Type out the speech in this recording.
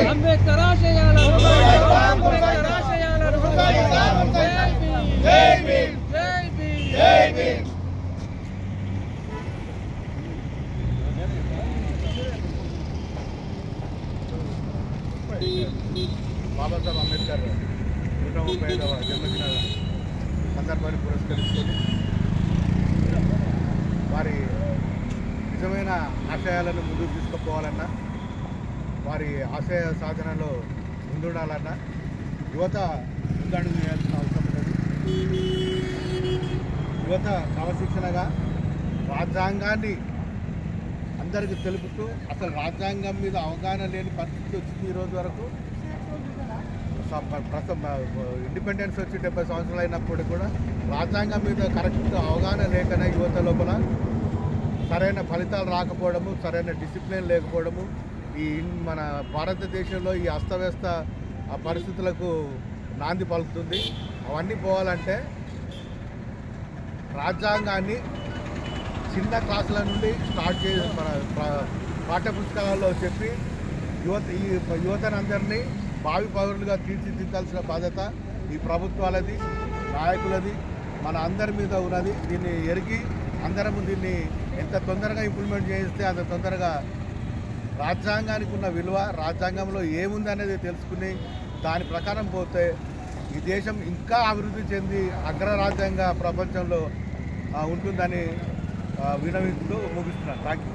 అంబేద్కర్ ఆశయాలను జై భీమ్ జై భీమ్ జై భీమ్. బాబాసాహెబ్ అంబేద్కర్ 135వ జన్మదిన సందర్భాన్ని పురస్కరించుకొని వారి నిజమైన ఆశయాలను ముందుకు తీసుకుపోవాలన్నా, వారి ఆశయ సాధనలో ముందుండాలన్నా యువత ముందడుగు వేయాల్సిన అవసరం ఉన్నది. యువత క్రమశిక్షణగా రాజ్యాంగాన్ని అందరికీ తెలుపుతూ, అసలు రాజ్యాంగం మీద అవగాహన లేని పరిస్థితి వచ్చింది. ఈరోజు వరకు ఇండిపెండెన్స్ వచ్చి 70 సంవత్సరాలు అయినప్పుడు కూడా రాజ్యాంగం మీద కరెక్ట్ అవగాహన లేకనే యువత లోపల సరైన ఫలితాలు రాకపోవడము, సరైన డిసిప్లిన్ లేకపోవడము, ఈ మన భారతదేశంలో ఈ అస్తవ్యస్త పరిస్థితులకు నాంది పలుకుతుంది. అవన్నీ పోవాలంటే రాజ్యాంగాన్ని చిన్న క్లాసుల నుండి స్టార్ట్ చేసి మన పాఠ్యపుస్తకాలలో చెప్పి యువతనందరినీ భావి పౌరులుగా తీర్చిదిద్దాల్సిన బాధ్యత ఈ ప్రభుత్వాలది, నాయకులది, మన అందరి మీద ఉన్నది. దీన్ని ఎరిగి అందరము దీన్ని ఎంత తొందరగా ఇంప్లిమెంట్ చేయిస్తే అంత తొందరగా రాజ్యాంగానికి ఉన్న విలువ, రాజ్యాంగంలో ఏముంది అనేది తెలుసుకుని దాని ప్రకారం పోతే ఈ దేశం ఇంకా అభివృద్ధి చెంది అగ్రరాజ్యంగా ప్రపంచంలో ఉంటుందని వినవిస్తూ ముగిస్తున్నాను. Thank you.